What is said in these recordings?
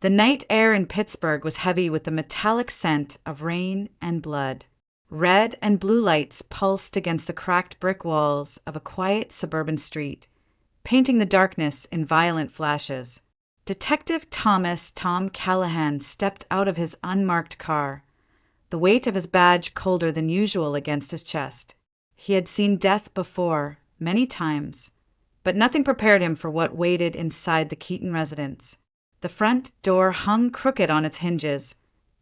The night air in Pittsburgh was heavy with the metallic scent of rain and blood. Red and blue lights pulsed against the cracked brick walls of a quiet suburban street, painting the darkness in violent flashes. Detective Thomas Tom Callahan stepped out of his unmarked car, the weight of his badge colder than usual against his chest. He had seen death before, many times, but nothing prepared him for what waited inside the Keaton residence. The front door hung crooked on its hinges,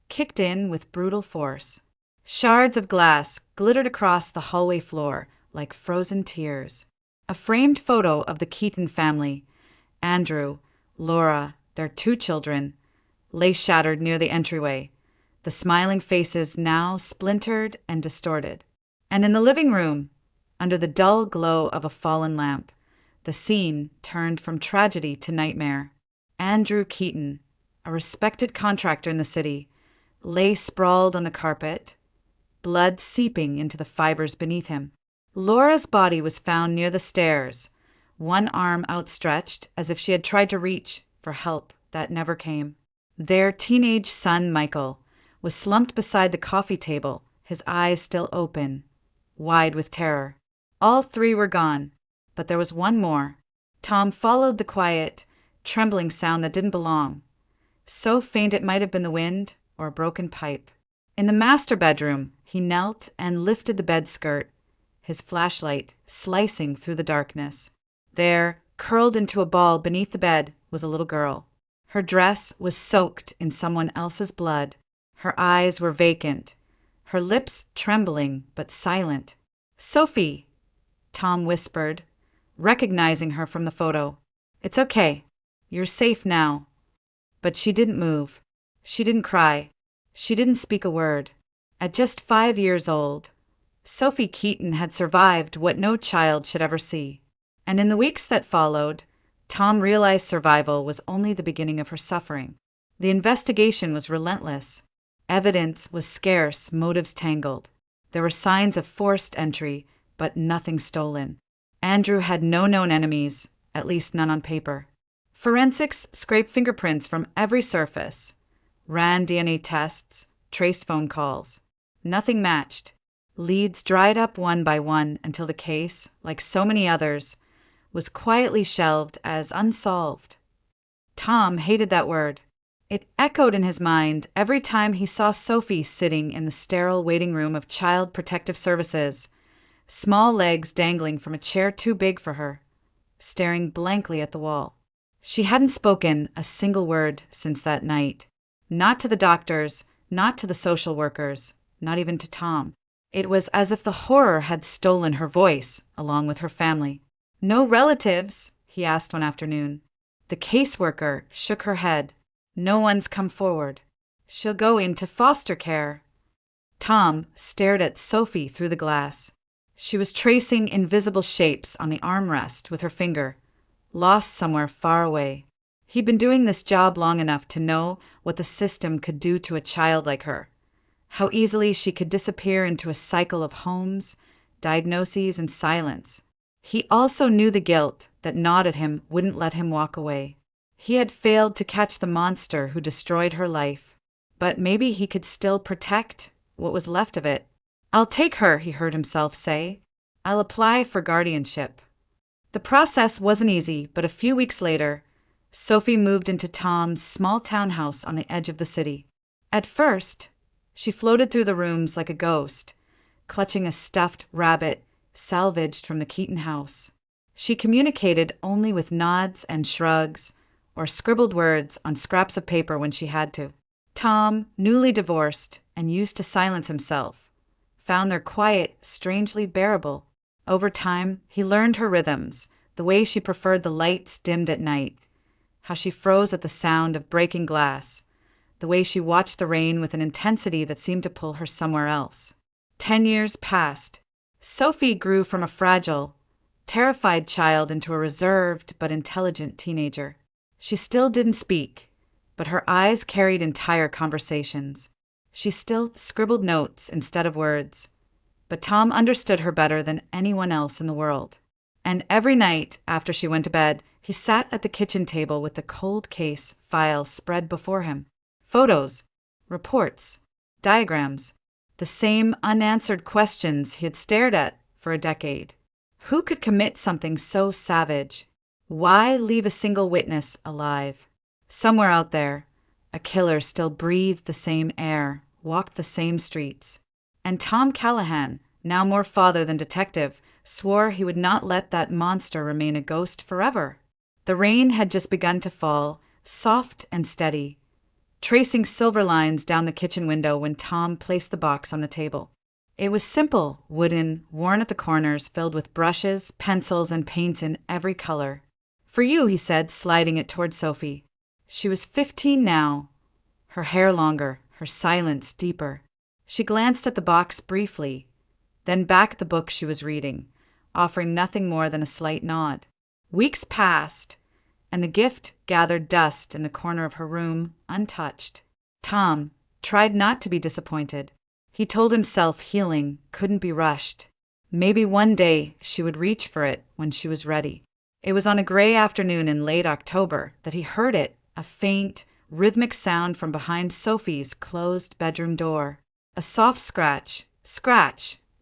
kicked in with brutal force. Shards of glass glittered across the hallway floor like frozen tears. A framed photo of the Keaton family, Andrew, Laura, their 2 children, lay shattered near the entryway, the smiling faces now splintered and distorted. And in the living room, under the dull glow of a fallen lamp, the scene turned from tragedy to nightmare. Andrew Keaton, a respected contractor in the city, lay sprawled on the carpet, blood seeping into the fibers beneath him. Laura's body was found near the stairs, one arm outstretched as if she had tried to reach for help that never came. Their teenage son, Michael, was slumped beside the coffee table, his eyes still open, wide with terror. All 3 were gone, but there was one more. Tom followed the quiet, trembling sound that didn't belong, so faint it might have been the wind or a broken pipe. In the master bedroom, he knelt and lifted the bed skirt, his flashlight slicing through the darkness. There, curled into a ball beneath the bed, was a little girl. Her dress was soaked in someone else's blood. Her eyes were vacant, her lips trembling but silent. "Sophie," Tom whispered, recognizing her from the photo. "It's okay. You're safe now." But she didn't move. She didn't cry. She didn't speak a word. At just 5 years old, Sophie Keaton had survived what no child should ever see. And in the weeks that followed, Tom realized survival was only the beginning of her suffering. The investigation was relentless. Evidence was scarce, motives tangled. There were signs of forced entry, but nothing stolen. Andrew had no known enemies, at least none on paper. Forensics scraped fingerprints from every surface, ran DNA tests, traced phone calls. Nothing matched. Leads dried up one by one until the case, like so many others, was quietly shelved as unsolved. Tom hated that word. It echoed in his mind every time he saw Sophie sitting in the sterile waiting room of Child Protective Services, small legs dangling from a chair too big for her, staring blankly at the wall. She hadn't spoken a single word since that night. Not to the doctors, not to the social workers, not even to Tom. It was as if the horror had stolen her voice, along with her family. "No relatives?" he asked one afternoon. The caseworker shook her head. "No one's come forward. She'll go into foster care." Tom stared at Sophie through the glass. She was tracing invisible shapes on the armrest with her finger, lost somewhere far away. He'd been doing this job long enough to know what the system could do to a child like her, how easily she could disappear into a cycle of homes, diagnoses, and silence. He also knew the guilt that gnawed at him wouldn't let him walk away. He had failed to catch the monster who destroyed her life, but maybe he could still protect what was left of it. "I'll take her," he heard himself say. "I'll apply for guardianship." The process wasn't easy, but a few weeks later, Sophie moved into Tom's small townhouse on the edge of the city. At first, she floated through the rooms like a ghost, clutching a stuffed rabbit salvaged from the Keaton house. She communicated only with nods and shrugs, or scribbled words on scraps of paper when she had to. Tom, newly divorced and used to silence himself, found their quiet strangely bearable. Over time, he learned her rhythms, the way she preferred the lights dimmed at night, how she froze at the sound of breaking glass, the way she watched the rain with an intensity that seemed to pull her somewhere else. 10 years passed. Sophie grew from a fragile, terrified child into a reserved but intelligent teenager. She still didn't speak, but her eyes carried entire conversations. She still scribbled notes instead of words, but Tom understood her better than anyone else in the world. And every night after she went to bed, He sat at the kitchen table with the cold case file spread before him. Photos, reports, diagrams, the same unanswered questions he had stared at for a decade. Who could commit something so savage? Why leave a single witness alive? Somewhere out there, a killer still breathed the same air, walked the same streets. And Tom Callahan, now more father than detective, swore he would not let that monster remain a ghost forever. The rain had just begun to fall, soft and steady, tracing silver lines down the kitchen window when Tom placed the box on the table. It was simple, wooden, worn at the corners, filled with brushes, pencils, and paints in every color. "For you," he said, sliding it toward Sophie. She was 15 now, her hair longer, her silence deeper. She glanced at the box briefly, then back at the book she was reading, offering nothing more than a slight nod. Weeks passed, and the gift gathered dust in the corner of her room, untouched. Tom tried not to be disappointed. He told himself healing couldn't be rushed. Maybe one day she would reach for it when she was ready. It was on a gray afternoon in late October that he heard it, a faint, rhythmic sound from behind Sophie's closed bedroom door. A soft scratch,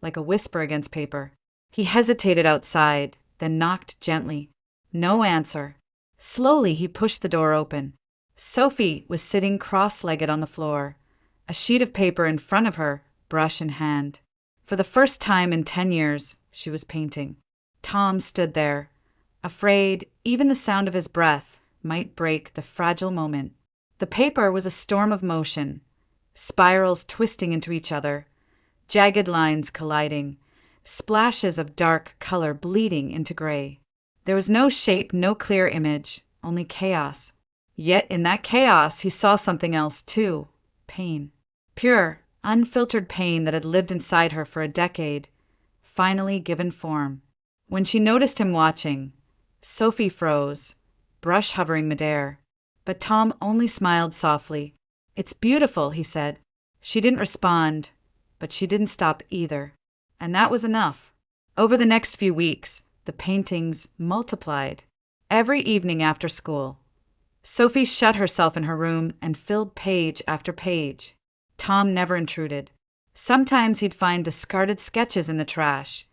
like a whisper against paper. He hesitated outside, then knocked gently. No answer. Slowly he pushed the door open. Sophie was sitting cross-legged on the floor, a sheet of paper in front of her, brush in hand. For the first time in 10 years, she was painting. Tom stood there, afraid even the sound of his breath might break the fragile moment. The paper was a storm of motion, spirals twisting into each other, jagged lines colliding, splashes of dark color bleeding into gray. There was no shape, no clear image, only chaos. Yet in that chaos he saw something else too, pain. Pure, unfiltered pain that had lived inside her for a decade, finally given form. When she noticed him watching, Sophie froze, brush hovering midair. But Tom only smiled softly. "It's beautiful," he said. She didn't respond, but she didn't stop either. And that was enough. Over the next few weeks, the paintings multiplied. Every evening after school, Sophie shut herself in her room and filled page after page. Tom never intruded. Sometimes he'd find discarded sketches in the trash,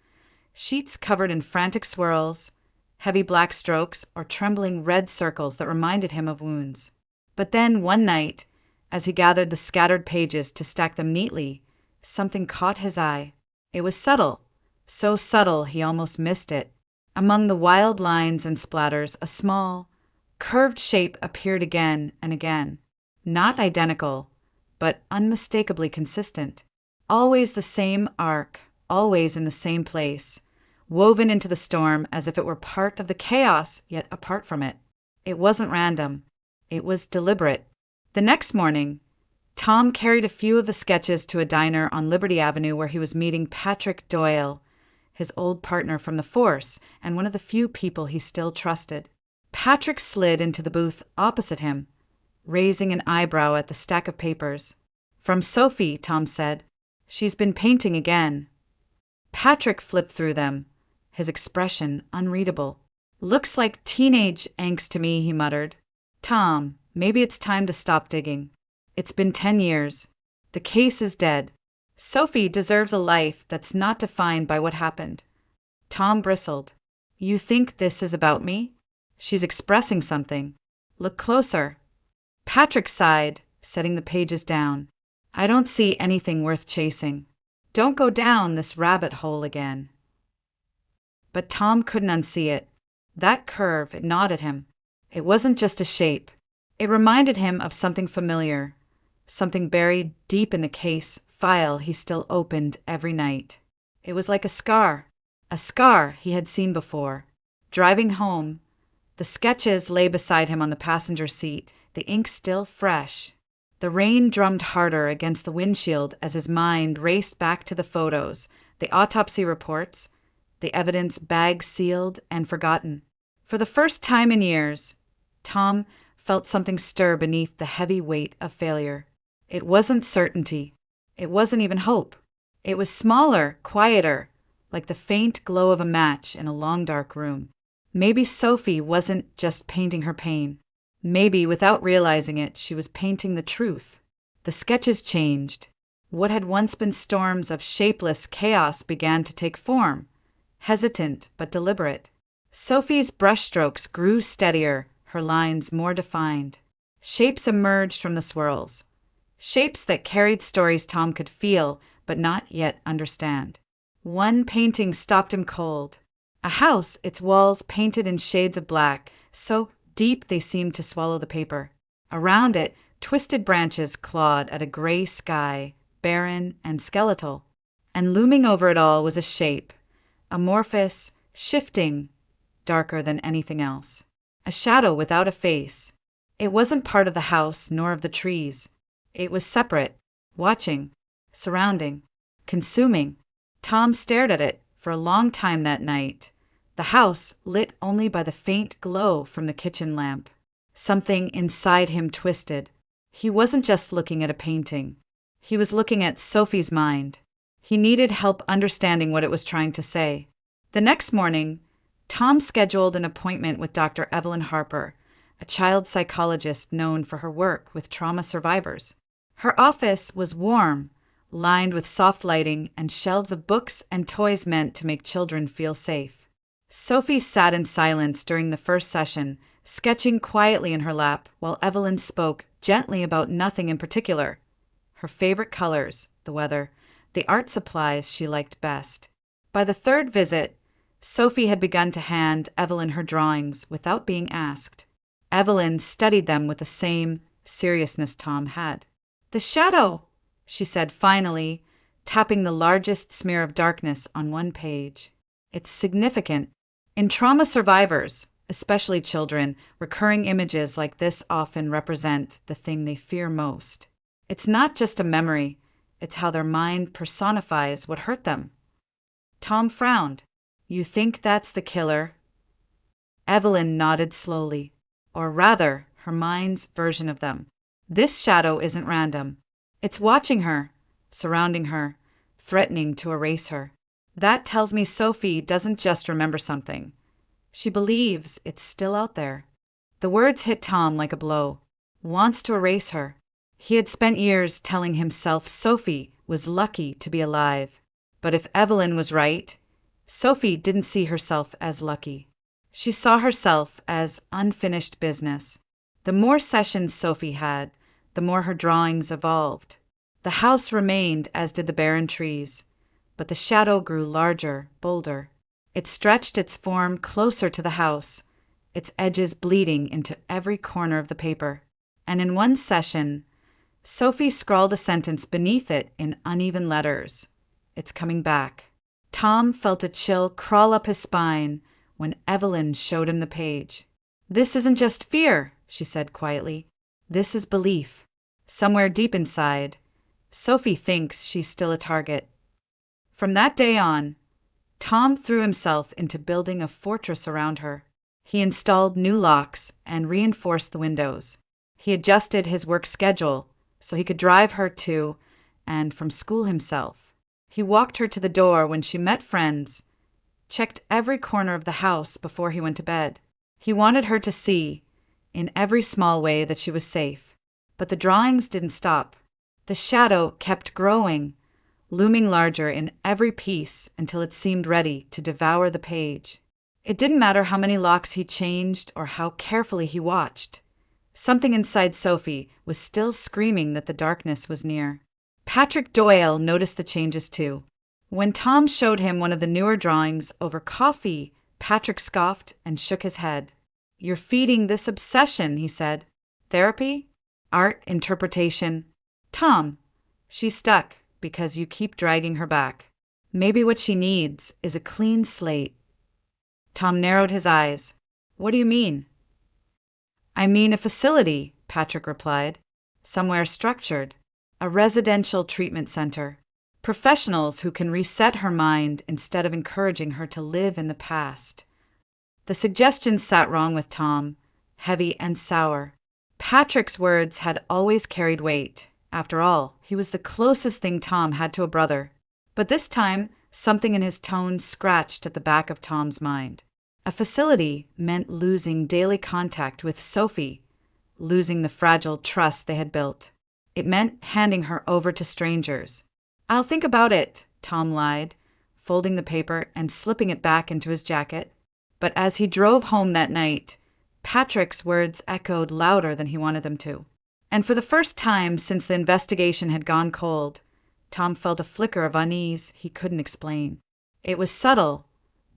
sheets covered in frantic swirls, heavy black strokes, or trembling red circles that reminded him of wounds. But then, one night, as he gathered the scattered pages to stack them neatly, something caught his eye. It was subtle, so subtle he almost missed it. Among the wild lines and splatters, a small, curved shape appeared again and again. Not identical, but unmistakably consistent. Always the same arc, always in the same place, woven into the storm as if it were part of the chaos, yet apart from it. It wasn't random. It was deliberate. The next morning, Tom carried a few of the sketches to a diner on Liberty Avenue where he was meeting Patrick Doyle, his old partner from the force and one of the few people he still trusted. Patrick slid into the booth opposite him, raising an eyebrow at the stack of papers. "From Sophie," Tom said. "She's been painting again." Patrick flipped through them, his expression unreadable. "Looks like teenage angst to me," he muttered. "Tom, maybe it's time to stop digging. It's been 10 years. The case is dead. Sophie deserves a life that's not defined by what happened." Tom bristled. "You think this is about me? She's expressing something. Look closer." Patrick sighed, setting the pages down. "I don't see anything worth chasing. Don't go down this rabbit hole again." But Tom couldn't unsee it. That curve, it gnawed at him. It wasn't just a shape. It reminded him of something familiar, something buried deep in the case file he still opened every night. It was like a scar he had seen before. Driving home, the sketches lay beside him on the passenger seat, the ink still fresh. The rain drummed harder against the windshield as his mind raced back to the photos, the autopsy reports, the evidence bag-sealed and forgotten. For the first time in years, Tom felt something stir beneath the heavy weight of failure. It wasn't certainty. It wasn't even hope. It was smaller, quieter, like the faint glow of a match in a long dark room. Maybe Sophie wasn't just painting her pain. Maybe, without realizing it, she was painting the truth. The sketches changed. What had once been storms of shapeless chaos began to take form, hesitant but deliberate. Sophie's brushstrokes grew steadier, her lines more defined. Shapes emerged from the swirls. Shapes that carried stories Tom could feel but not yet understand. One painting stopped him cold. A house, its walls painted in shades of black, so deep they seemed to swallow the paper. Around it, twisted branches clawed at a gray sky, barren and skeletal. And looming over it all was a shape, amorphous, shifting, darker than anything else. A shadow without a face. It wasn't part of the house nor of the trees. It was separate, watching, surrounding, consuming. Tom stared at it for a long time that night, the house lit only by the faint glow from the kitchen lamp. Something inside him twisted. He wasn't just looking at a painting. He was looking at Sophie's mind. He needed help understanding what it was trying to say. The next morning, Tom scheduled an appointment with Dr. Evelyn Harper, a child psychologist known for her work with trauma survivors. Her office was warm, lined with soft lighting and shelves of books and toys meant to make children feel safe. Sophie sat in silence during the first session, sketching quietly in her lap while Evelyn spoke gently about nothing in particular. Her favorite colors, the weather, the art supplies she liked best. By the third visit, Sophie had begun to hand Evelyn her drawings without being asked. Evelyn studied them with the same seriousness Tom had. "The shadow," she said finally, tapping the largest smear of darkness on one page. "It's significant. In trauma survivors, especially children, recurring images like this often represent the thing they fear most. It's not just a memory, it's how their mind personifies what hurt them." Tom frowned. "You think that's the killer?" Evelyn nodded slowly. "Or rather, her mind's version of them. This shadow isn't random. It's watching her, surrounding her, threatening to erase her. That tells me Sophie doesn't just remember something. She believes it's still out there." The words hit Tom like a blow. Wants to erase her. He had spent years telling himself Sophie was lucky to be alive. But if Evelyn was right, Sophie didn't see herself as lucky. She saw herself as unfinished business. The more sessions Sophie had, the more her drawings evolved. The house remained, as did the barren trees, but the shadow grew larger, bolder. It stretched its form closer to the house, its edges bleeding into every corner of the paper. And in one session, Sophie scrawled a sentence beneath it in uneven letters. "It's coming back." Tom felt a chill crawl up his spine when Evelyn showed him the page. "This isn't just fear," she said quietly. "This is belief. Somewhere deep inside, Sophie thinks she's still a target." From that day on, Tom threw himself into building a fortress around her. He installed new locks and reinforced the windows. He adjusted his work schedule so he could drive her to and from school himself. He walked her to the door when she met friends, checked every corner of the house before he went to bed. He wanted her to see, in every small way, that she was safe. But the drawings didn't stop. The shadow kept growing, looming larger in every piece until it seemed ready to devour the page. It didn't matter how many locks he changed or how carefully he watched. Something inside Sophie was still screaming that the darkness was near. Patrick Doyle noticed the changes too. When Tom showed him one of the newer drawings over coffee, Patrick scoffed and shook his head. "You're feeding this obsession," he said. "Therapy? Art? Interpretation? Tom, she's stuck because you keep dragging her back. Maybe what she needs is a clean slate." Tom narrowed his eyes. "What do you mean?" "I mean a facility," Patrick replied. "Somewhere structured. A residential treatment center. Professionals who can reset her mind instead of encouraging her to live in the past." The suggestion sat wrong with Tom, heavy and sour. Patrick's words had always carried weight. After all, he was the closest thing Tom had to a brother. But this time, something in his tone scratched at the back of Tom's mind. A facility meant losing daily contact with Sophie, losing the fragile trust they had built. It meant handing her over to strangers. "I'll think about it," Tom lied, folding the paper and slipping it back into his jacket. But as he drove home that night, Patrick's words echoed louder than he wanted them to. And for the first time since the investigation had gone cold, Tom felt a flicker of unease he couldn't explain. It was subtle,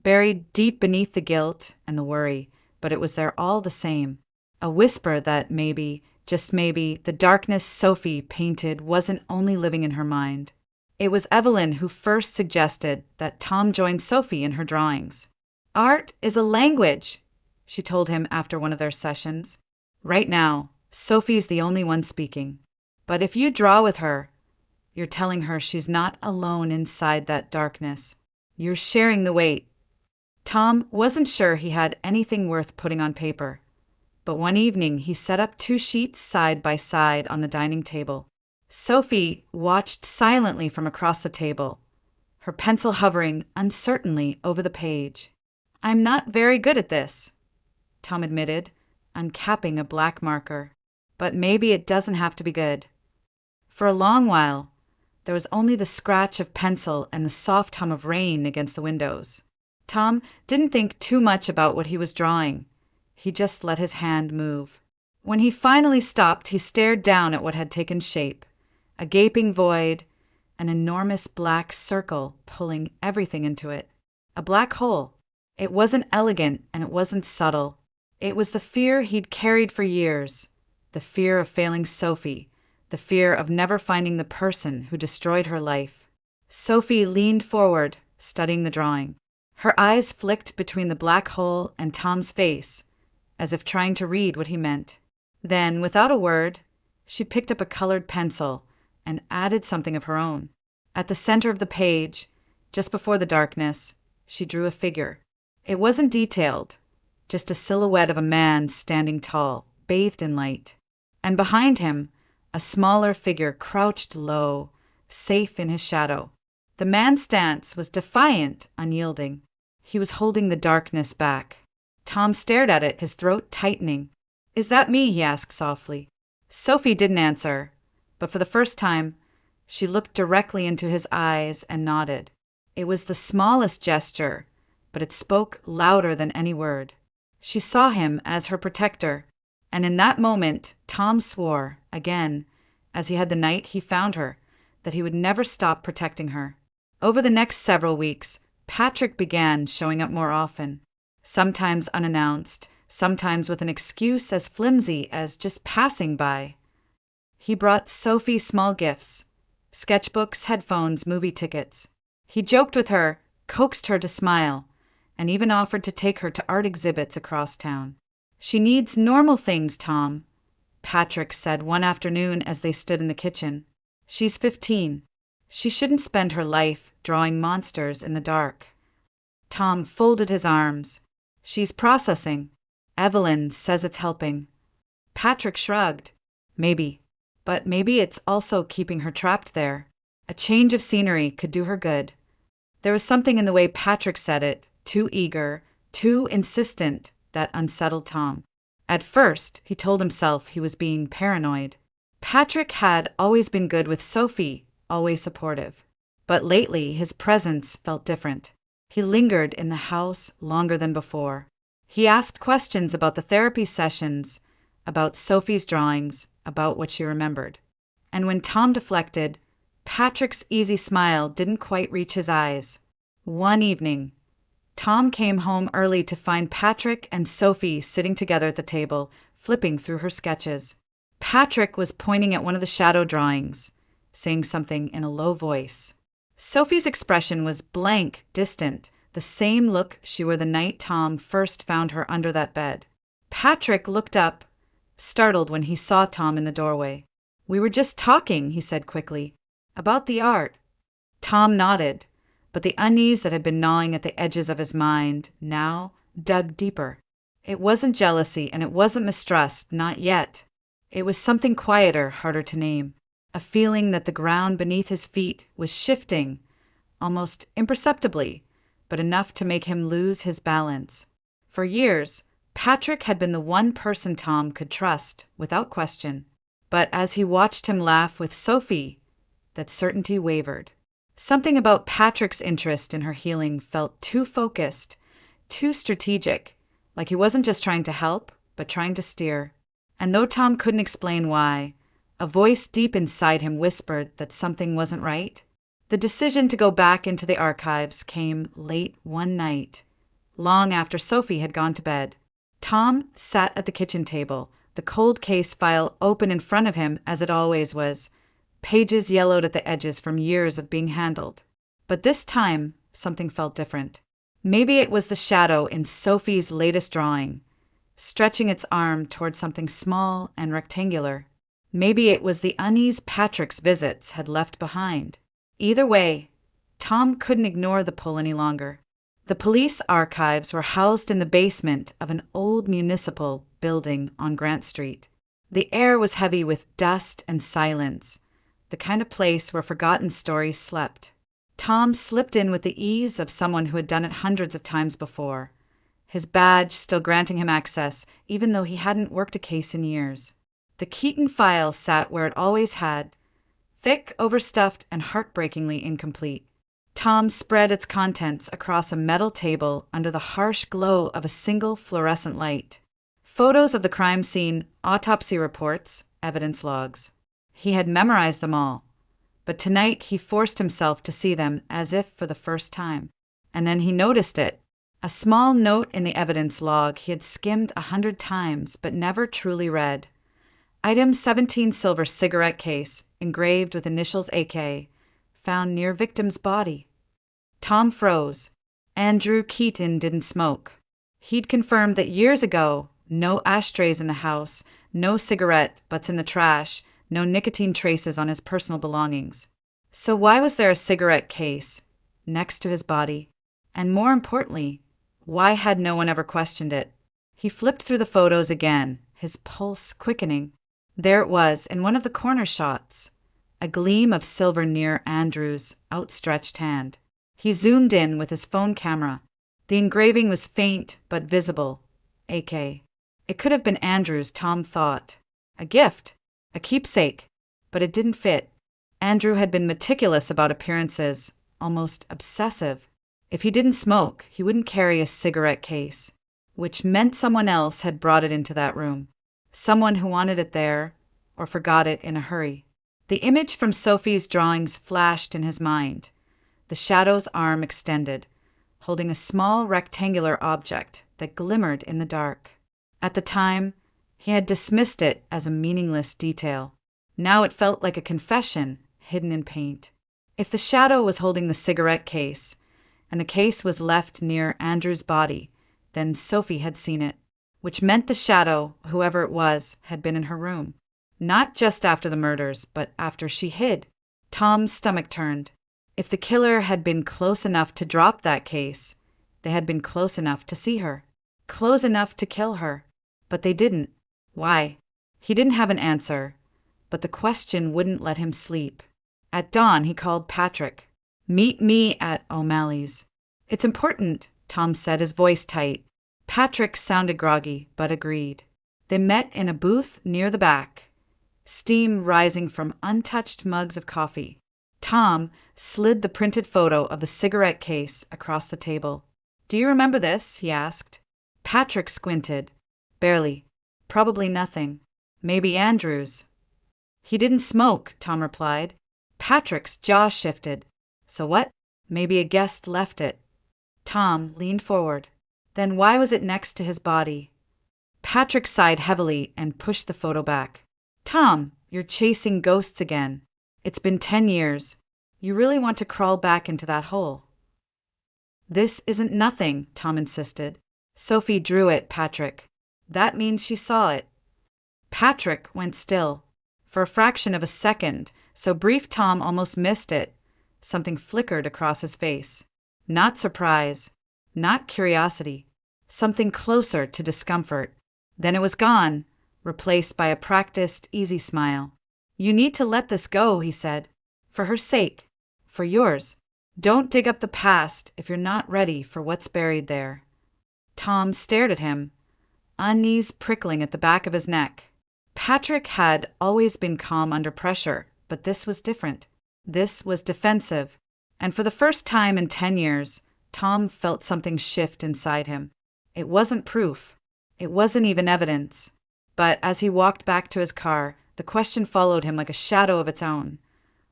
buried deep beneath the guilt and the worry, but it was there all the same. A whisper that maybe, just maybe, the darkness Sophie painted wasn't only living in her mind. It was Evelyn who first suggested that Tom join Sophie in her drawings. "Art is a language," she told him after one of their sessions. "Right now, Sophie's the only one speaking. But if you draw with her, you're telling her she's not alone inside that darkness. You're sharing the weight." Tom wasn't sure he had anything worth putting on paper, but one evening he set up 2 sheets side by side on the dining table. Sophie watched silently from across the table, her pencil hovering uncertainly over the page. "I'm not very good at this," Tom admitted, uncapping a black marker. "But maybe it doesn't have to be good." For a long while, there was only the scratch of pencil and the soft hum of rain against the windows. Tom didn't think too much about what he was drawing. He just let his hand move. When he finally stopped, he stared down at what had taken shape. A gaping void, an enormous black circle pulling everything into it. A black hole. It wasn't elegant and it wasn't subtle. It was the fear he'd carried for years. The fear of failing Sophie. The fear of never finding the person who destroyed her life. Sophie leaned forward, studying the drawing. Her eyes flicked between the black hole and Tom's face, as if trying to read what he meant. Then, without a word, she picked up a colored pencil and added something of her own. At the center of the page, just before the darkness, she drew a figure. It wasn't detailed, just a silhouette of a man standing tall, bathed in light. And behind him, a smaller figure crouched low, safe in his shadow. The man's stance was defiant, unyielding. He was holding the darkness back. Tom stared at it, his throat tightening. "Is that me?" he asked softly. Sophie didn't answer, but for the first time, she looked directly into his eyes and nodded. It was the smallest gesture, but it spoke louder than any word. She saw him as her protector, and in that moment, Tom swore, again, as he had the night he found her, that he would never stop protecting her. Over the next several weeks, Patrick began showing up more often, sometimes unannounced, sometimes with an excuse as flimsy as just passing by. He brought Sophie small gifts, sketchbooks, headphones, movie tickets. He joked with her, coaxed her to smile, and even offered to take her to art exhibits across town. "She needs normal things, Tom," Patrick said one afternoon as they stood in the kitchen. "She's 15. She shouldn't spend her life drawing monsters in the dark." Tom folded his arms. "She's processing. Evelyn says it's helping." Patrick shrugged. "Maybe. But maybe it's also keeping her trapped there. A change of scenery could do her good." There was something in the way Patrick said it, too eager, too insistent, that unsettled Tom. At first, he told himself he was being paranoid. Patrick had always been good with Sophie, always supportive. But lately, his presence felt different. He lingered in the house longer than before. He asked questions about the therapy sessions, about Sophie's drawings, about what she remembered. And when Tom deflected, Patrick's easy smile didn't quite reach his eyes. One evening, Tom came home early to find Patrick and Sophie sitting together at the table, flipping through her sketches. Patrick was pointing at one of the shadow drawings, saying something in a low voice. Sophie's expression was blank, distant, the same look she wore the night Tom first found her under that bed. Patrick looked up, startled when he saw Tom in the doorway. "We were just talking," he said quickly, "about the art." Tom nodded, but the unease that had been gnawing at the edges of his mind now dug deeper. It wasn't jealousy and it wasn't mistrust, not yet. It was something quieter, harder to name. A feeling that the ground beneath his feet was shifting, almost imperceptibly, but enough to make him lose his balance. For years, Patrick had been the one person Tom could trust, without question. But as he watched him laugh with Sophie, that certainty wavered. Something about Patrick's interest in her healing felt too focused, too strategic, like he wasn't just trying to help, but trying to steer. And though Tom couldn't explain why, a voice deep inside him whispered that something wasn't right. The decision to go back into the archives came late one night, long after Sophie had gone to bed. Tom sat at the kitchen table, the cold case file open in front of him as it always was, pages yellowed at the edges from years of being handled. But this time, something felt different. Maybe it was the shadow in Sophie's latest drawing, stretching its arm toward something small and rectangular. Maybe it was the unease Patrick's visits had left behind. Either way, Tom couldn't ignore the pull any longer. The police archives were housed in the basement of an old municipal building on Grant Street. The air was heavy with dust and silence, the kind of place where forgotten stories slept. Tom slipped in with the ease of someone who had done it hundreds of times before, his badge still granting him access, even though he hadn't worked a case in years. The Keaton file sat where it always had, thick, overstuffed, and heartbreakingly incomplete. Tom spread its contents across a metal table under the harsh glow of a single fluorescent light. Photos of the crime scene, autopsy reports, evidence logs. He had memorized them all, but tonight he forced himself to see them as if for the first time. And then he noticed it. A small note in the evidence log he had skimmed 100 times but never truly read. Item 17 silver cigarette case, engraved with initials AK, found near victim's body. Tom froze. Andrew Keaton didn't smoke. He'd confirmed that years ago, no ashtrays in the house, no cigarette butts in the trash, no nicotine traces on his personal belongings. So why was there a cigarette case next to his body? And more importantly, why had no one ever questioned it? He flipped through the photos again, his pulse quickening. There it was, in one of the corner shots, a gleam of silver near Andrew's outstretched hand. He zoomed in with his phone camera. The engraving was faint but visible. AK. It could have been Andrew's, Tom thought. A gift, a keepsake, but it didn't fit. Andrew had been meticulous about appearances, almost obsessive. If he didn't smoke, he wouldn't carry a cigarette case, which meant someone else had brought it into that room. Someone who wanted it there, or forgot it in a hurry. The image from Sophie's drawings flashed in his mind. The shadow's arm extended, holding a small rectangular object that glimmered in the dark. At the time, he had dismissed it as a meaningless detail. Now it felt like a confession hidden in paint. If the shadow was holding the cigarette case, and the case was left near Andrew's body, then Sophie had seen it, which meant the shadow, whoever it was, had been in her room. Not just after the murders, but after she hid. Tom's stomach turned. If the killer had been close enough to drop that case, they had been close enough to see her. Close enough to kill her. But they didn't. Why? He didn't have an answer, but the question wouldn't let him sleep. At dawn, he called Patrick. "Meet me at O'Malley's." "It's important," Tom said, his voice tight. Patrick sounded groggy, but agreed. They met in a booth near the back, steam rising from untouched mugs of coffee. Tom slid the printed photo of the cigarette case across the table. "Do you remember this?" he asked. Patrick squinted. "Barely. Probably nothing. Maybe Andrew's." "He didn't smoke," Tom replied. Patrick's jaw shifted. "So what?" "Maybe a guest left it." Tom leaned forward. "Then why was it next to his body?" Patrick sighed heavily and pushed the photo back. "Tom, you're chasing ghosts again. It's been 10 years. You really want to crawl back into that hole?" "This isn't nothing," Tom insisted. "Sophie drew it, Patrick. That means she saw it." Patrick went still. For a fraction of a second, so brief Tom almost missed it, something flickered across his face. Not surprise, not curiosity, something closer to discomfort. Then it was gone, replaced by a practiced, easy smile. "You need to let this go," he said. "For her sake. For yours. Don't dig up the past if you're not ready for what's buried there." Tom stared at him, unease prickling at the back of his neck. Patrick had always been calm under pressure, but this was different. This was defensive, and for the first time in 10 years, Tom felt something shift inside him. It wasn't proof. It wasn't even evidence. But as he walked back to his car, the question followed him like a shadow of its own.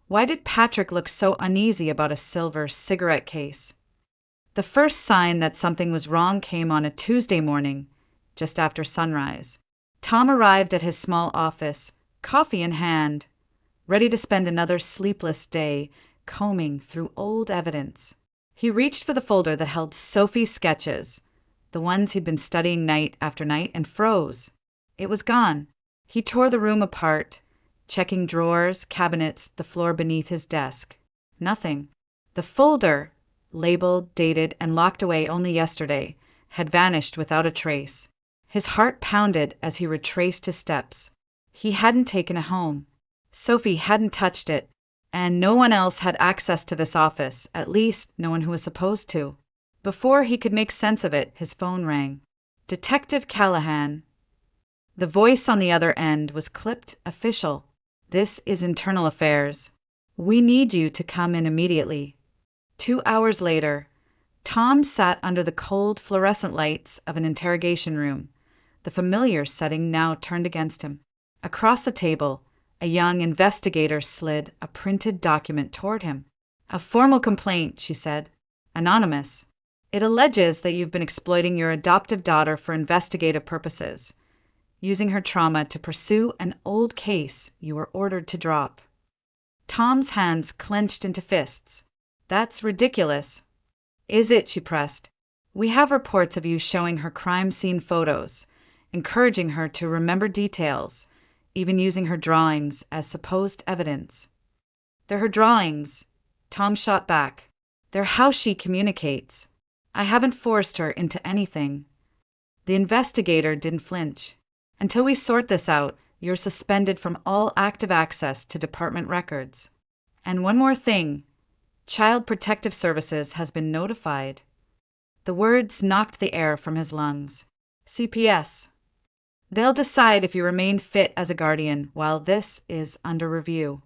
Why did Patrick look so uneasy about a silver cigarette case? The first sign that something was wrong came on a Tuesday morning, just after sunrise. Tom arrived at his small office, coffee in hand, ready to spend another sleepless day combing through old evidence. He reached for the folder that held Sophie's sketches, the ones he'd been studying night after night, and froze. It was gone. He tore the room apart, checking drawers, cabinets, the floor beneath his desk. Nothing. The folder, labeled, dated, and locked away only yesterday, had vanished without a trace. His heart pounded as he retraced his steps. He hadn't taken it home. Sophie hadn't touched it, and no one else had access to this office, at least no one who was supposed to. Before he could make sense of it, his phone rang. Detective Callahan. The voice on the other end was clipped official. This is internal affairs. We need you to come in immediately. 2 hours later, Tom sat under the cold fluorescent lights of an interrogation room, the familiar setting now turned against him. Across the table, a young investigator slid a printed document toward him. A formal complaint, she said. Anonymous. It alleges that you've been exploiting your adoptive daughter for investigative purposes, using her trauma to pursue an old case you were ordered to drop. Tom's hands clenched into fists. That's ridiculous. Is it? She pressed. We have reports of you showing her crime scene photos, encouraging her to remember details, even using her drawings as supposed evidence. They're her drawings. Tom shot back. They're how she communicates. I haven't forced her into anything. The investigator didn't flinch. Until we sort this out, you're suspended from all active access to department records. And one more thing. Child Protective Services has been notified. The words knocked the air from his lungs. CPS. They'll decide if you remain fit as a guardian while this is under review.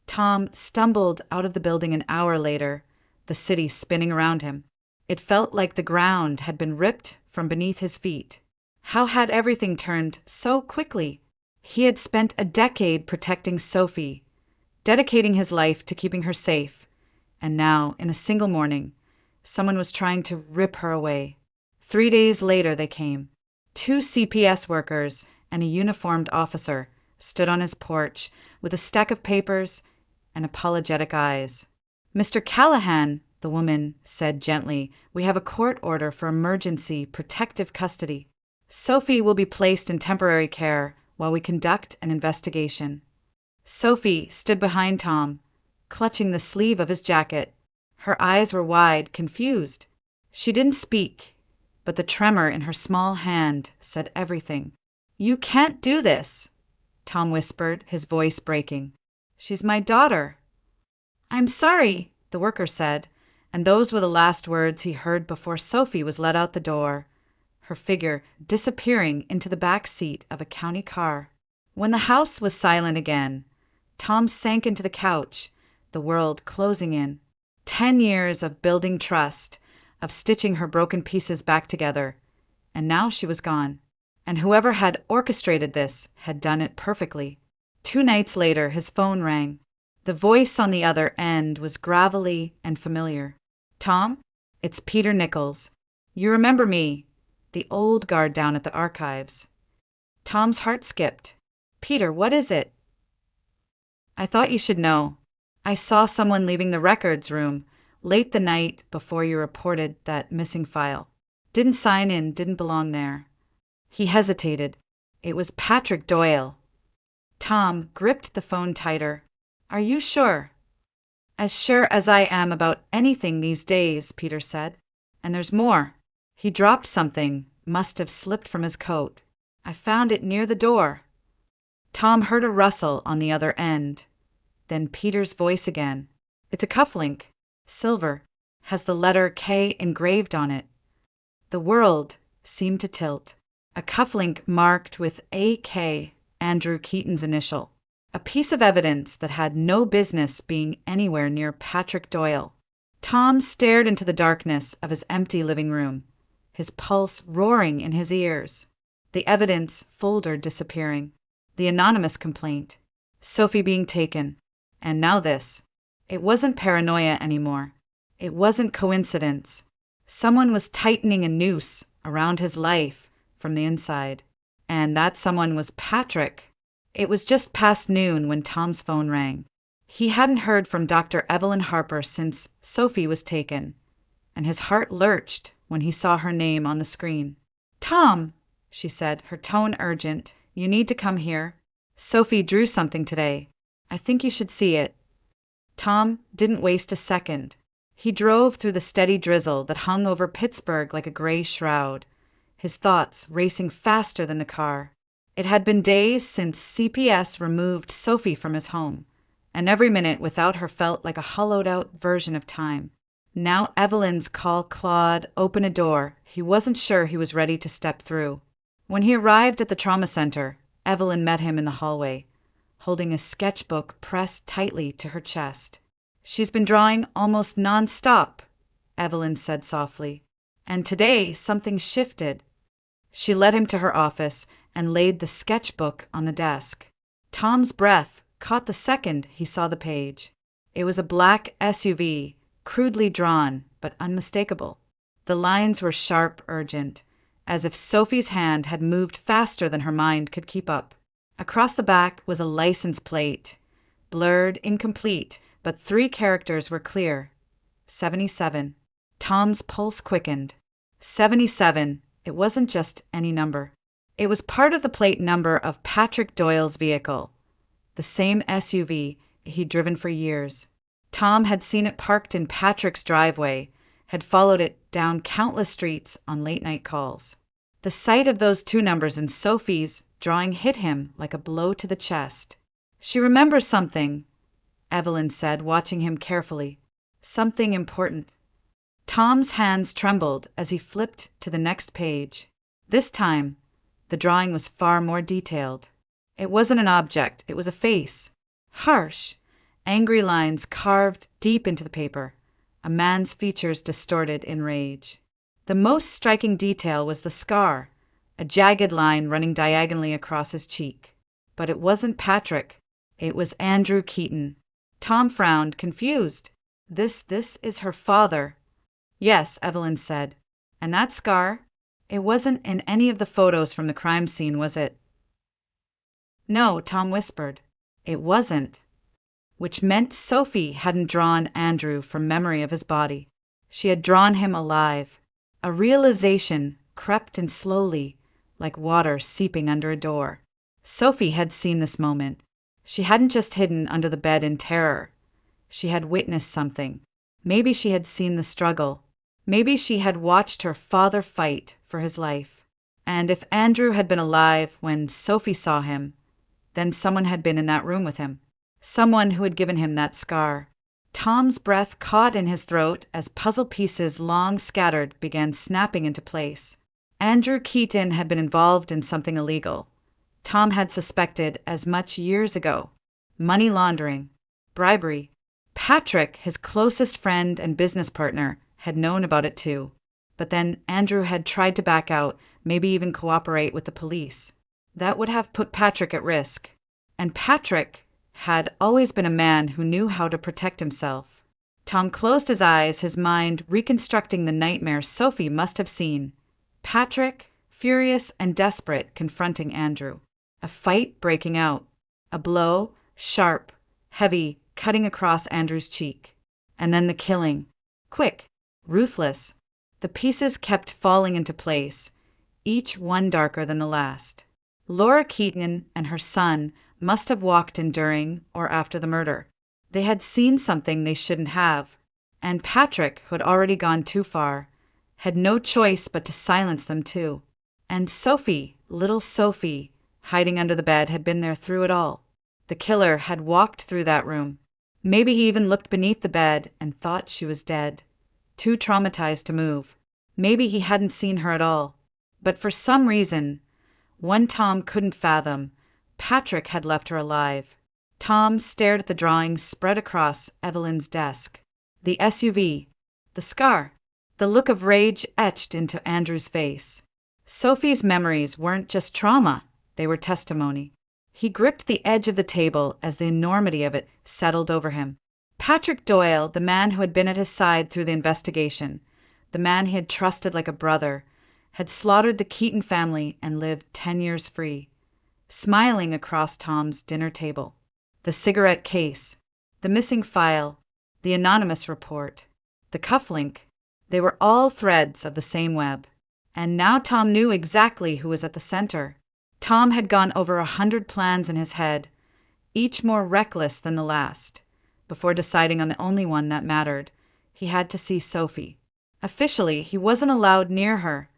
Tom stumbled out of the building an hour later, the city spinning around him. It felt like the ground had been ripped from beneath his feet. How had everything turned so quickly? He had spent a decade protecting Sophie, dedicating his life to keeping her safe, and now, in a single morning, someone was trying to rip her away. 3 days later they came. 2 CPS workers and a uniformed officer stood on his porch with a stack of papers and apologetic eyes. Mr. Callahan, the woman said gently, we have a court order for emergency protective custody. Sophie will be placed in temporary care while we conduct an investigation. Sophie stood behind Tom, clutching the sleeve of his jacket. Her eyes were wide, confused. She didn't speak, but the tremor in her small hand said everything. You can't do this, Tom whispered, his voice breaking. She's my daughter. I'm sorry, the worker said, and those were the last words he heard before Sophie was let out the door, her figure disappearing into the back seat of a county car. When the house was silent again, Tom sank into the couch, the world closing in. 10 years of building trust, of stitching her broken pieces back together, and now she was gone. And whoever had orchestrated this had done it perfectly. 2 nights later, his phone rang. The voice on the other end was gravelly and familiar. Tom, it's Peter Nichols. You remember me, the old guard down at the archives. Tom's heart skipped. Peter, what is it? I thought you should know. I saw someone leaving the records room late the night before you reported that missing file. Didn't sign in, didn't belong there. He hesitated. It was Patrick Doyle. Tom gripped the phone tighter. Are you sure? As sure as I am about anything these days, Peter said. And there's more. He dropped something, must have slipped from his coat. I found it near the door. Tom heard a rustle on the other end. Then Peter's voice again. It's a cufflink. Silver. Has the letter K engraved on it. The world seemed to tilt. A cufflink marked with A.K., Andrew Keaton's initial. A piece of evidence that had no business being anywhere near Patrick Doyle. Tom stared into the darkness of his empty living room, his pulse roaring in his ears. The evidence folder disappearing. The anonymous complaint. Sophie being taken. And now this. It wasn't paranoia anymore. It wasn't coincidence. Someone was tightening a noose around his life from the inside. And that someone was Patrick. It was just past noon when Tom's phone rang. He hadn't heard from Dr. Evelyn Harper since Sophie was taken, and his heart lurched when he saw her name on the screen. "Tom," she said, her tone urgent, "you need to come here. Sophie drew something today. I think you should see it." Tom didn't waste a second. He drove through the steady drizzle that hung over Pittsburgh like a gray shroud, his thoughts racing faster than the car. It had been days since CPS removed Sophie from his home, and every minute without her felt like a hollowed-out version of time. Now Evelyn's call clawed open a door he wasn't sure he was ready to step through. When he arrived at the trauma center, Evelyn met him in the hallway, holding a sketchbook pressed tightly to her chest. "She's been drawing almost non-stop," Evelyn said softly. "And today something shifted." She led him to her office and laid the sketchbook on the desk. Tom's breath caught the second he saw the page. It was a black SUV, crudely drawn but unmistakable. The lines were sharp, urgent, as if Sophie's hand had moved faster than her mind could keep up. Across the back was a license plate, blurred, incomplete, but 3 characters were clear. 77. Tom's pulse quickened. 77. It wasn't just any number. It was part of the plate number of Patrick Doyle's vehicle, the same SUV he'd driven for years. Tom had seen it parked in Patrick's driveway, had followed it down countless streets on late-night calls. The sight of those 2 numbers in Sophie's drawing hit him like a blow to the chest. "She remembers something," Evelyn said, watching him carefully. "Something important." Tom's hands trembled as he flipped to the next page. This time, the drawing was far more detailed. It wasn't an object, it was a face. Harsh, angry lines carved deep into the paper, a man's features distorted in rage. The most striking detail was the scar, a jagged line running diagonally across his cheek. But it wasn't Patrick. It was Andrew Keaton. Tom frowned, confused. This is her father." "Yes," Evelyn said. "And that scar? It wasn't in any of the photos from the crime scene, was it?" "No," Tom whispered. "It wasn't." Which meant Sophie hadn't drawn Andrew from memory of his body. She had drawn him alive. A realization crept in slowly, like water seeping under a door. Sophie had seen this moment. She hadn't just hidden under the bed in terror. She had witnessed something. Maybe she had seen the struggle. Maybe she had watched her father fight for his life. And if Andrew had been alive when Sophie saw him, then someone had been in that room with him. Someone who had given him that scar. Tom's breath caught in his throat as puzzle pieces long scattered began snapping into place. Andrew Keaton had been involved in something illegal. Tom had suspected as much years ago. Money laundering, bribery. Patrick, his closest friend and business partner, had known about it too. But then Andrew had tried to back out, maybe even cooperate with the police. That would have put Patrick at risk. And Patrick had always been a man who knew how to protect himself. Tom closed his eyes, his mind reconstructing the nightmare Sophie must have seen. Patrick, furious and desperate, confronting Andrew. A fight breaking out. A blow, sharp, heavy, cutting across Andrew's cheek. And then the killing. Quick, ruthless. The pieces kept falling into place, each one darker than the last. Laura Keaton and her son must have walked in during or after the murder. They had seen something they shouldn't have. And Patrick, who had already gone too far, had no choice but to silence them too. And Sophie, little Sophie, hiding under the bed, had been there through it all. The killer had walked through that room. Maybe he even looked beneath the bed and thought she was dead, too traumatized to move. Maybe he hadn't seen her at all. But for some reason, one Tom couldn't fathom, Patrick had left her alive. Tom stared at the drawings spread across Evelyn's desk. The SUV, the scar, the look of rage etched into Andrew's face. Sophie's memories weren't just trauma, they were testimony. He gripped the edge of the table as the enormity of it settled over him. Patrick Doyle, the man who had been at his side through the investigation, the man he had trusted like a brother, had slaughtered the Keaton family and lived 10 years free. Smiling across Tom's dinner table. The cigarette case, the missing file, the anonymous report, the cufflink, they were all threads of the same web. And now Tom knew exactly who was at the center. Tom had gone over 100 plans in his head, each more reckless than the last. Before deciding on the only one that mattered, he had to see Sophie. Officially, he wasn't allowed near her,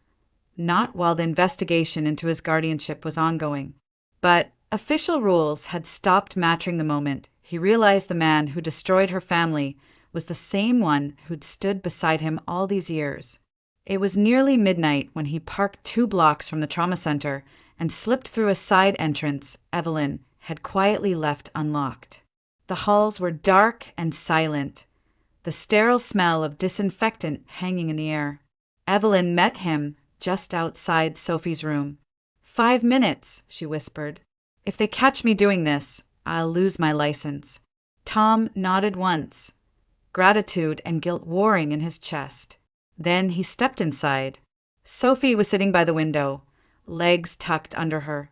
not while the investigation into his guardianship was ongoing. But official rules had stopped matching the moment he realized the man who destroyed her family was the same one who'd stood beside him all these years. It was nearly midnight when he parked 2 blocks from the trauma center and slipped through a side entrance Evelyn had quietly left unlocked. The halls were dark and silent, the sterile smell of disinfectant hanging in the air. Evelyn met him just outside Sophie's room. 5 minutes, she whispered. If they catch me doing this, I'll lose my license. Tom nodded once, gratitude and guilt warring in his chest. Then he stepped inside. Sophie was sitting by the window, legs tucked under her,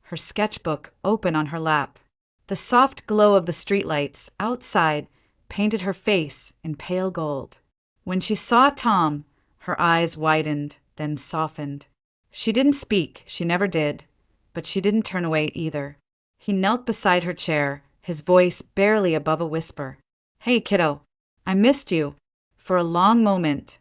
her sketchbook open on her lap. The soft glow of the streetlights outside painted her face in pale gold. When she saw Tom, her eyes widened, then softened. She didn't speak, she never did, but she didn't turn away either. He knelt beside her chair, his voice barely above a whisper. "Hey, kiddo, I missed you." For a long moment,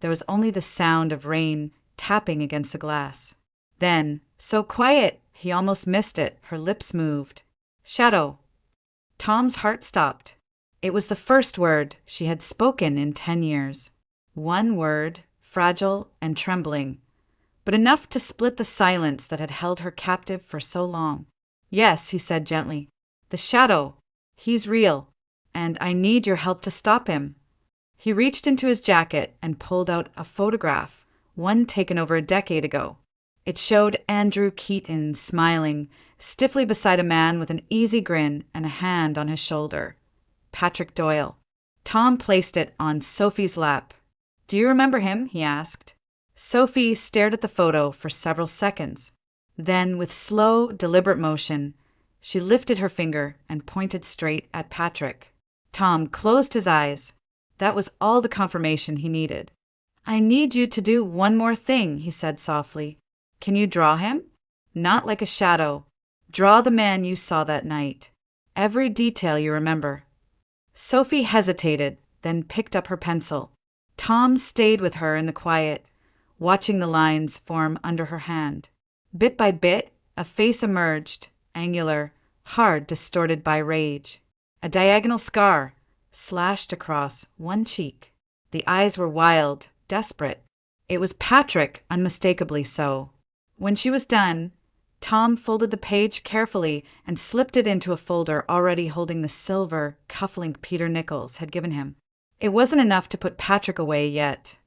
there was only the sound of rain tapping against the glass. Then, so quiet, he almost missed it, her lips moved. "Shadow." Tom's heart stopped. It was the first word she had spoken in 10 years. One word, fragile and trembling, but enough to split the silence that had held her captive for so long. "Yes," he said gently. "The shadow. He's real, and I need your help to stop him." He reached into his jacket and pulled out a photograph, one taken over a decade ago. It showed Andrew Keaton smiling, stiffly beside a man with an easy grin and a hand on his shoulder. Patrick Doyle. Tom placed it on Sophie's lap. "Do you remember him?" he asked. Sophie stared at the photo for several seconds. Then, with slow, deliberate motion, she lifted her finger and pointed straight at Patrick. Tom closed his eyes. That was all the confirmation he needed. "I need you to do one more thing," he said softly. "Can you draw him? Not like a shadow. Draw the man you saw that night. Every detail you remember." Sophie hesitated, then picked up her pencil. Tom stayed with her in the quiet, watching the lines form under her hand. Bit by bit, a face emerged, angular, hard, distorted by rage. A diagonal scar slashed across one cheek. The eyes were wild, desperate. It was Patrick, unmistakably so. When she was done, Tom folded the page carefully and slipped it into a folder already holding the silver cufflink Peter Nichols had given him. It wasn't enough to put Patrick away yet,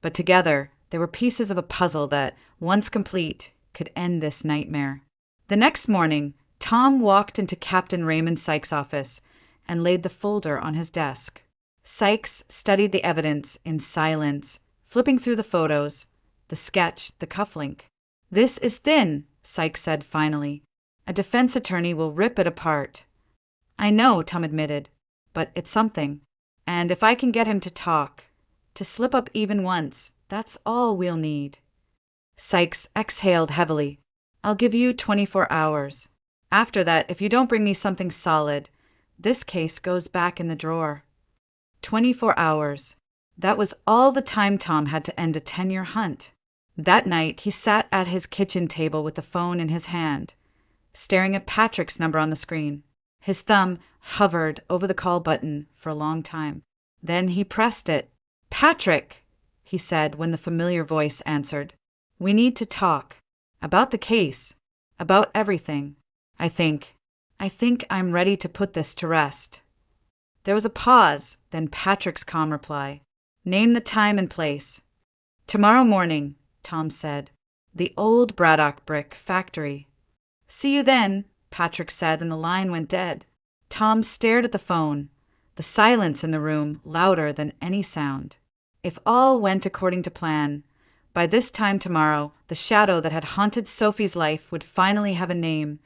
but together they were pieces of a puzzle that, once complete, could end this nightmare. The next morning, Tom walked into Captain Raymond Sykes' office and laid the folder on his desk. Sykes studied the evidence in silence, flipping through the photos, the sketch, the cufflink. "This is thin," Sykes said finally. "A defense attorney will rip it apart." "I know," Tom admitted, "but it's something. And if I can get him to talk, to slip up even once, that's all we'll need." Sykes exhaled heavily. "I'll give you 24 hours. After that, if you don't bring me something solid, this case goes back in the drawer." 24 hours. That was all the time Tom had to end a 10-year hunt. That night, he sat at his kitchen table with the phone in his hand, staring at Patrick's number on the screen. His thumb hovered over the call button for a long time. Then he pressed it. "Patrick," he said when the familiar voice answered. We need to talk. About the case. About everything. I think I'm ready to put this to rest. There was a pause, then Patrick's calm reply. Name the time and place. Tomorrow morning, Tom said. The old Braddock brick factory. See you then, Patrick said, and the line went dead. Tom stared at the phone, the silence in the room louder than any sound. If all went according to plan, by this time tomorrow, the shadow that had haunted Sophie's life would finally have a name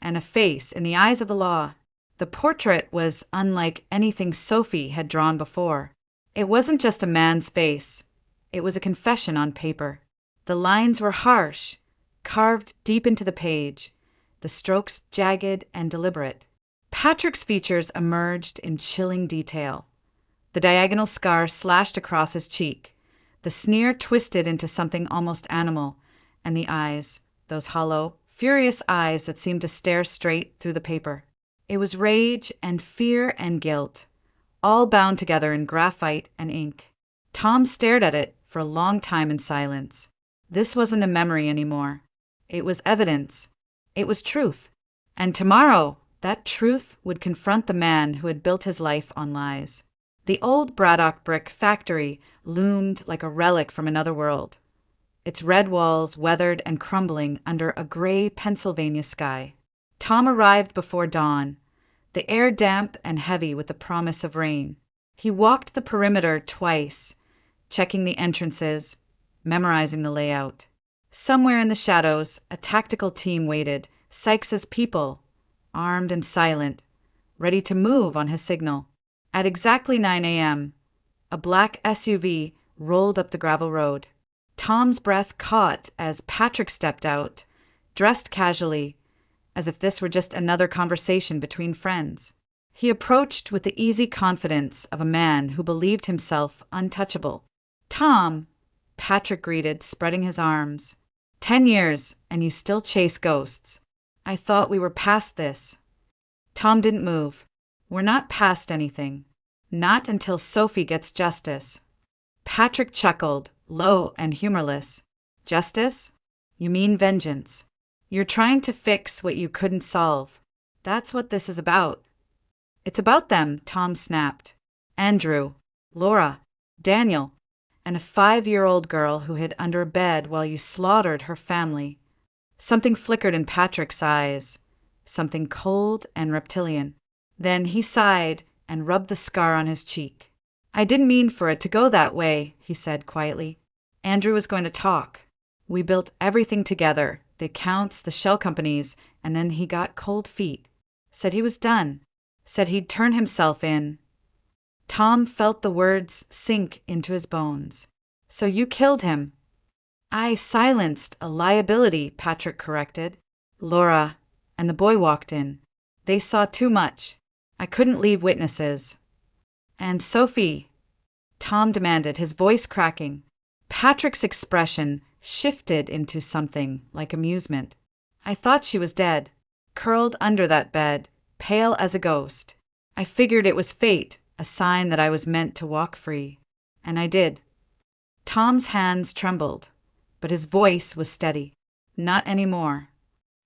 and a face in the eyes of the law. The portrait was unlike anything Sophie had drawn before. It wasn't just a man's face. It was a confession on paper. The lines were harsh, carved deep into the page, the strokes jagged and deliberate. Patrick's features emerged in chilling detail. The diagonal scar slashed across his cheek, the sneer twisted into something almost animal, and the eyes, those hollow, furious eyes that seemed to stare straight through the paper. It was rage and fear and guilt, all bound together in graphite and ink. Tom stared at it for a long time in silence. This wasn't a memory anymore. It was evidence. It was truth. And tomorrow, that truth would confront the man who had built his life on lies. The old Braddock brick factory loomed like a relic from another world, its red walls weathered and crumbling under a gray Pennsylvania sky. Tom arrived before dawn, the air damp and heavy with the promise of rain. He walked the perimeter twice, checking the entrances, memorizing the layout. Somewhere in the shadows, a tactical team waited, Sykes's people, armed and silent, ready to move on his signal. At exactly 9 a.m., a black SUV rolled up the gravel road. Tom's breath caught as Patrick stepped out, dressed casually, as if this were just another conversation between friends. He approached with the easy confidence of a man who believed himself untouchable. Tom, Patrick greeted, spreading his arms. 10 years, and you still chase ghosts. I thought we were past this. Tom didn't move. We're not past anything. Not until Sophie gets justice. Patrick chuckled, low and humorless. Justice? You mean vengeance. You're trying to fix what you couldn't solve. That's what this is about. It's about them, Tom snapped. Andrew, Laura, Daniel, and a 5-year-old girl who hid under a bed while you slaughtered her family. Something flickered in Patrick's eyes, something cold and reptilian. Then he sighed and rubbed the scar on his cheek. I didn't mean for it to go that way, he said quietly. Andrew was going to talk. We built everything together, the accounts, the shell companies, and then he got cold feet. Said he was done. Said he'd turn himself in. Tom felt the words sink into his bones. So you killed him. I silenced a liability, Patrick corrected. Laura and the boy walked in. They saw too much. I couldn't leave witnesses. And Sophie, Tom demanded, his voice cracking. Patrick's expression shifted into something like amusement. I thought she was dead, curled under that bed, pale as a ghost. I figured it was fate, a sign that I was meant to walk free. And I did. Tom's hands trembled, but his voice was steady. Not anymore.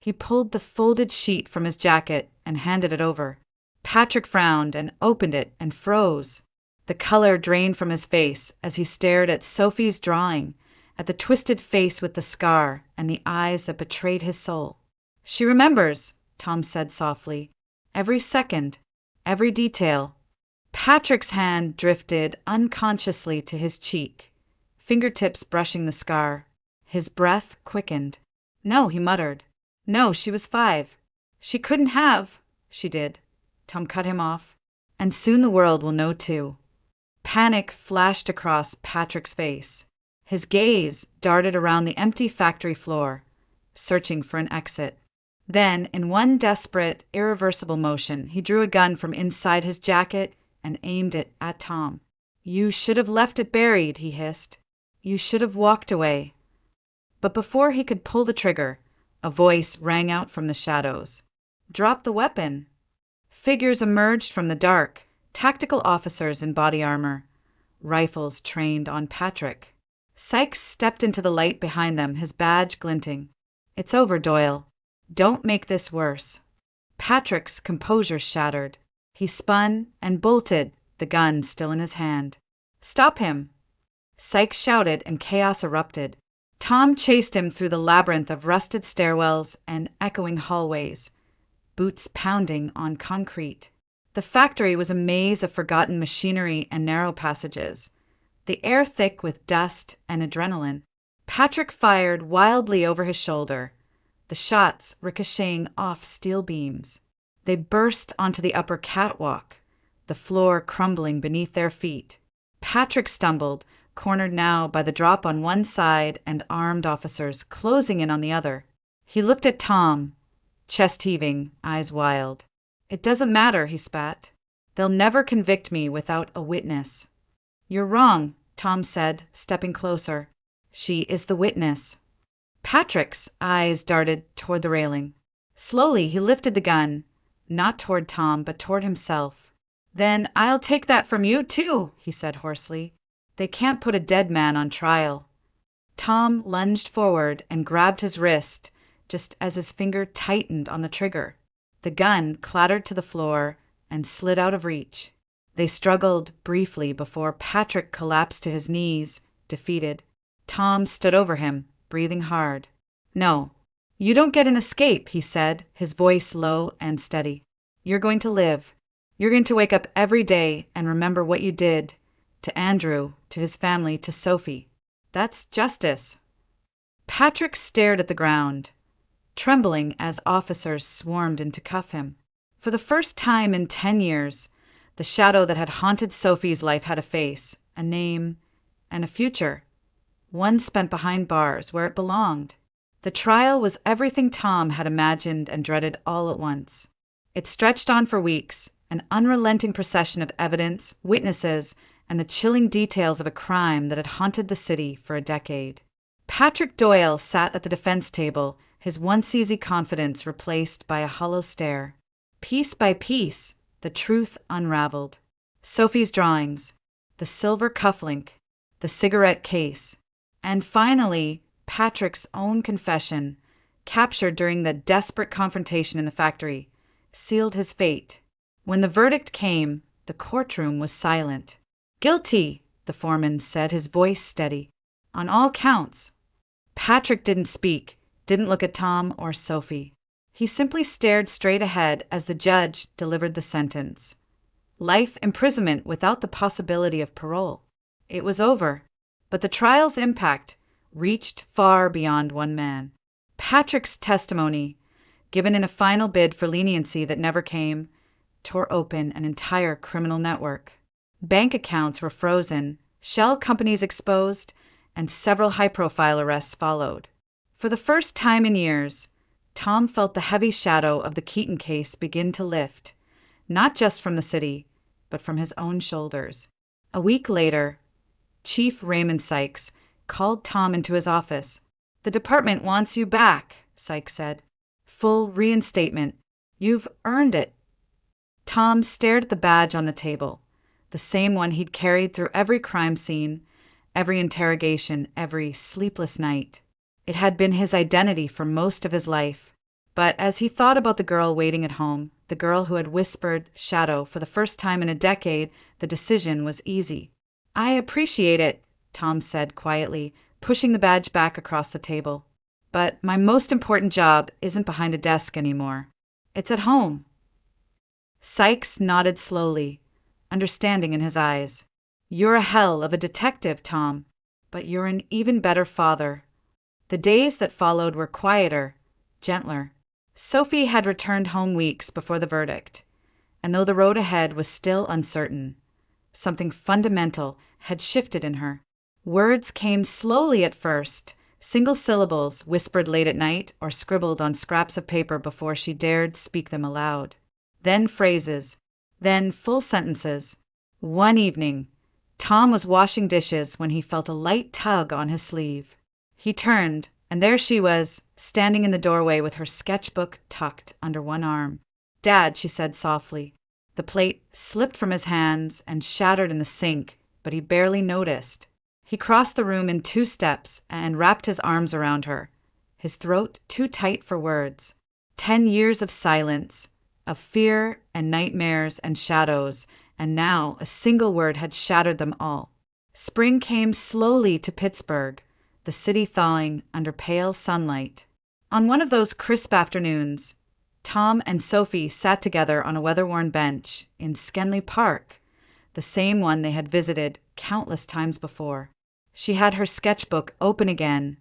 He pulled the folded sheet from his jacket and handed it over. Patrick frowned and opened it and froze. The color drained from his face as he stared at Sophie's drawing, at the twisted face with the scar and the eyes that betrayed his soul. She remembers, Tom said softly. Every second, every detail. Patrick's hand drifted unconsciously to his cheek, fingertips brushing the scar. His breath quickened. No, he muttered. No, she was 5. She couldn't have. She did. Tom cut him off. And soon the world will know too. Panic flashed across Patrick's face. His gaze darted around the empty factory floor, searching for an exit. Then, in one desperate, irreversible motion, he drew a gun from inside his jacket and aimed it at Tom. You should have left it buried, he hissed. You should have walked away. But before he could pull the trigger, a voice rang out from the shadows. Drop the weapon. Figures emerged from the dark, tactical officers in body armor, rifles trained on Patrick. Sykes stepped into the light behind them, his badge glinting. "It's over, Doyle. Don't make this worse." Patrick's composure shattered. He spun and bolted, the gun still in his hand. "Stop him!" Sykes shouted, and chaos erupted. Tom chased him through the labyrinth of rusted stairwells and echoing hallways, boots pounding on concrete. The factory was a maze of forgotten machinery and narrow passages, the air thick with dust and adrenaline. Patrick fired wildly over his shoulder, the shots ricocheting off steel beams. They burst onto the upper catwalk, the floor crumbling beneath their feet. Patrick stumbled, cornered now by the drop on one side and armed officers closing in on the other. He looked at Tom, chest heaving, eyes wild. "It doesn't matter," he spat. "They'll never convict me without a witness." "You're wrong," Tom said, stepping closer. "She is the witness." Patrick's eyes darted toward the railing. Slowly, he lifted the gun, not toward Tom, but toward himself. "Then I'll take that from you, too," he said hoarsely. "They can't put a dead man on trial." Tom lunged forward and grabbed his wrist just as his finger tightened on the trigger. The gun clattered to the floor and slid out of reach. They struggled briefly before Patrick collapsed to his knees, defeated. Tom stood over him, breathing hard. "No, you don't get an escape," he said, his voice low and steady. "You're going to live. You're going to wake up every day and remember what you did to Andrew, to his family, to Sophie. That's justice." Patrick stared at the ground, trembling as officers swarmed in to cuff him. For the first time in 10 years, the shadow that had haunted Sophie's life had a face, a name, and a future. One spent behind bars, where it belonged. The trial was everything Tom had imagined and dreaded all at once. It stretched on for weeks, an unrelenting procession of evidence, witnesses, and the chilling details of a crime that had haunted the city for a decade. Patrick Doyle sat at the defense table, his once easy confidence replaced by a hollow stare. Piece by piece, the truth unraveled. Sophie's drawings, the silver cufflink, the cigarette case, and finally, Patrick's own confession, captured during the desperate confrontation in the factory, sealed his fate. When the verdict came, the courtroom was silent. "Guilty," the foreman said, his voice steady. "On all counts." Patrick didn't speak, didn't look at Tom or Sophie. He simply stared straight ahead as the judge delivered the sentence. Life imprisonment without the possibility of parole. It was over, but the trial's impact reached far beyond one man. Patrick's testimony, given in a final bid for leniency that never came, tore open an entire criminal network. Bank accounts were frozen, shell companies exposed, and several high-profile arrests followed. For the first time in years, Tom felt the heavy shadow of the Keaton case begin to lift, not just from the city, but from his own shoulders. A week later, Chief Raymond Sykes called Tom into his office. "The department wants you back," Sykes said. "Full reinstatement. You've earned it." Tom stared at the badge on the table, the same one he'd carried through every crime scene, every interrogation, every sleepless night. It had been his identity for most of his life. But as he thought about the girl waiting at home, the girl who had whispered shadow for the first time in a decade, the decision was easy. "I appreciate it," Tom said quietly, pushing the badge back across the table. "But my most important job isn't behind a desk anymore. It's at home." Sykes nodded slowly, understanding in his eyes. "You're a hell of a detective, Tom, but you're an even better father." The days that followed were quieter, gentler. Sophie had returned home weeks before the verdict, and though the road ahead was still uncertain, something fundamental had shifted in her. Words came slowly at first, single syllables whispered late at night or scribbled on scraps of paper before she dared speak them aloud. Then phrases, then full sentences. One evening, Tom was washing dishes when he felt a light tug on his sleeve. He turned, and there she was, standing in the doorway with her sketchbook tucked under one arm. "Dad," she said softly. The plate slipped from his hands and shattered in the sink, but he barely noticed. He crossed the room in 2 steps and wrapped his arms around her, his throat too tight for words. 10 years of silence, of fear and nightmares and shadows, and now a single word had shattered them all. Spring came slowly to Pittsburgh, the city thawing under pale sunlight. On one of those crisp afternoons, Tom and Sophie sat together on a weather-worn bench in Schenley Park, the same one they had visited countless times before. She had her sketchbook open again,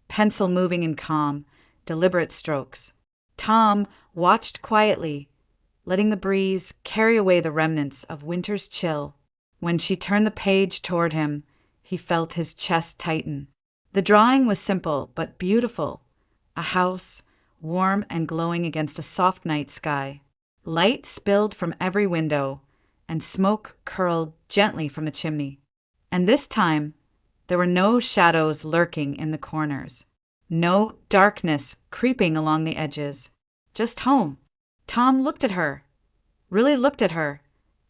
pencil moving in calm, deliberate strokes. Tom watched quietly, letting the breeze carry away the remnants of winter's chill. When she turned the page toward him, he felt his chest tighten. The drawing was simple but beautiful. A house, warm and glowing against a soft night sky. Light spilled from every window, and smoke curled gently from the chimney. And this time, there were no shadows lurking in the corners. No darkness creeping along the edges. Just home. Tom looked at her, really looked at her,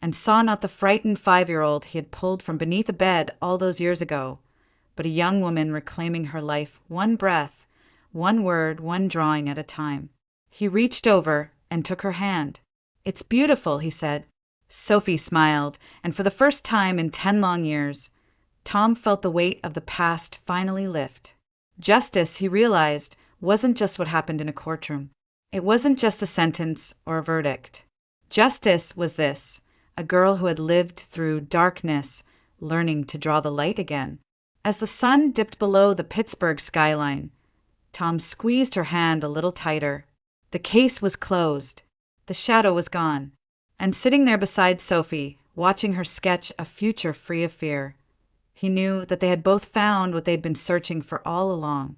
and saw not the frightened 5-year-old he had pulled from beneath a bed all those years ago, but a young woman reclaiming her life one breath, one word, one drawing at a time. He reached over and took her hand. "It's beautiful," he said. Sophie smiled, and for the first time in 10 long years, Tom felt the weight of the past finally lift. Justice, he realized, wasn't just what happened in a courtroom. It wasn't just a sentence or a verdict. Justice was this, a girl who had lived through darkness, learning to draw the light again. As the sun dipped below the Pittsburgh skyline, Tom squeezed her hand a little tighter. The case was closed. The shadow was gone. And sitting there beside Sophie, watching her sketch a future free of fear, he knew that they had both found what they'd been searching for all along.